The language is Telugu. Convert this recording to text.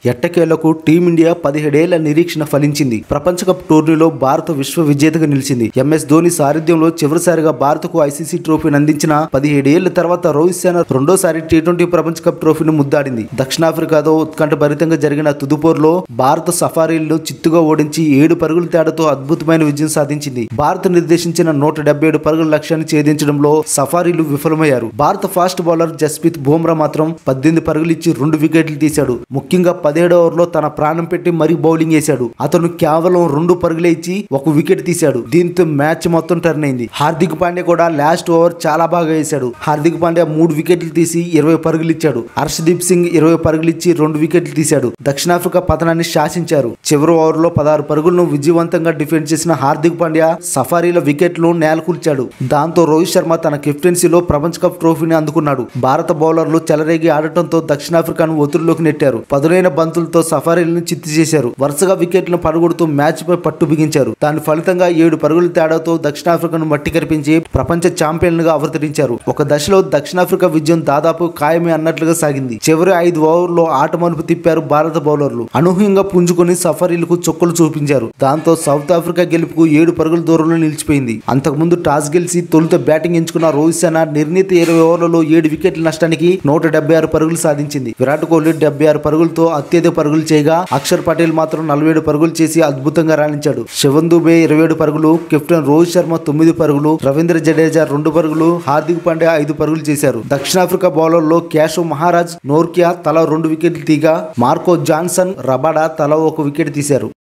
ఎట్టకేలకు టీమిండియా 17 ఏళ్ల నిరీక్షణ ఫలించింది. ప్రపంచ కప్ టోర్నీలో భారత విశ్వ విజేతగా నిలిచింది. ఎంఎస్ ధోని సారథ్యంలో చివరిసారిగా భారత్కు ఐసీసీ ట్రోఫీని అందించిన 17 ఏళ్ల తర్వాత రోహిత్ శర్మ రెండోసారి టీ20 ప్రపంచ కప్ ట్రోఫీని ముద్దాడింది. దక్షిణాఫ్రికాతో ఉత్కంఠభరితంగా జరిగిన తుదుపోరులో భారత సఫారీలను చిత్తుగా ఓడించి 7 పరుగుల తేడాతో అద్భుతమైన విజయం సాధించింది. భారత్ నిర్దేశించిన 177 పరుగుల లక్ష్యాన్ని ఛేదించడంలో సఫారీలు విఫలమయ్యారు. భారత ఫాస్ట్ బౌలర్ జస్ప్రీత్ బుమ్రా మాత్రం 18 పరుగులిచ్చి 2 వికెట్లు తీశాడు. ముఖ్యంగా 17వ ఓవర్లో తన ప్రాణం పెట్టి మరీ బౌలింగ్ వేశాడు. అతను కేవలం 2 పరుగులే ఇచ్చి 1 వికెట్ తీశాడు. దీంతో మ్యాచ్ మొత్తం టర్న్ అయింది. హార్దిక్ పాండ్యా కూడా లాస్ట్ ఓవర్ చాలా బాగా వేశాడు. హార్దిక్ పాండ్యా 3 వికెట్లు తీసి 20 పరుగులు ఇచ్చాడు. హర్షదీప్ సింగ్ 20 పరుగులు ఇచ్చి 2 వికెట్లు తీశాడు. దక్షిణాఫ్రికా పతనాన్ని శాసించారు. చివరి ఓవర్లో 16 పరుగులను విజయవంతంగా డిఫెండ్ చేసిన హార్దిక్ పాండ్యా సఫారీల వికెట్లు నేలకూల్చాడు. దాంతో రోహిత్ శర్మ తన కెప్టెన్సీలో ప్రపంచ కప్ ట్రోఫీని అందుకున్నాడు. భారత బౌలర్లు చెలరేగి ఆడటంతో దక్షిణాఫ్రికాను ఒత్తిడిలోకి నెట్టారు. పదునైన బంతులతో సఫారీలను చిత్తు చేశారు. వరుసగా వికెట్లను పడగొడుతూ మ్యాచ్ పై పట్టు బిగించారు. దాని ఫలితంగా 7 పరుగుల తేడాతో దక్షిణాఫ్రికాను మట్టి కరిపించి ప్రపంచ ఛాంపియన్ గా అవతరించారు. ఒక దశలో దక్షిణాఫ్రికా విజయం దాదాపు ఖాయమే అన్నట్లుగా సాగింది. చివరి 5 ఓవర్లో ఆట మలుపు తిప్పారు భారత బౌలర్లు. అనూహ్యంగా పుంజుకొని సఫారీలకు చుక్కలు చూపించారు. దాంతో సౌత్ ఆఫ్రికా గెలుపుకు 7 పరుగుల దూరంలో నిలిచిపోయింది. అంతకుముందు టాస్ గెలిచి తొలుత బ్యాటింగ్ ఎంచుకున్న రోహిత్ శర్మ నిర్ణీత 20 ఓవర్లలో 7 వికెట్ల నష్టానికి 176 పరుగులు సాధించింది. విరాట్ కోహ్లీ 76 పరుగులతో అత్యధిక పరుగులు చేయగా అక్షర్ పటేల్ మాత్రం 47 పరుగులు చేసి అద్భుతంగా రాణించాడు. శివన్ దుబే 27 పరుగులు, కెప్టెన్ రోహిత్ శర్మ 9 పరుగులు, రవీంద్ర జడేజా 2 పరుగులు, హార్దిక్ పాండ్యా 5 పరుగులు చేశారు. దక్షిణాఫ్రికా బౌలర్లో కేశవ్ మహారాజ్, నోర్కియా తలా 2 వికెట్లు తీగా మార్కో జాన్సన్, రబాడా తలా 1 వికెట్ తీశారు.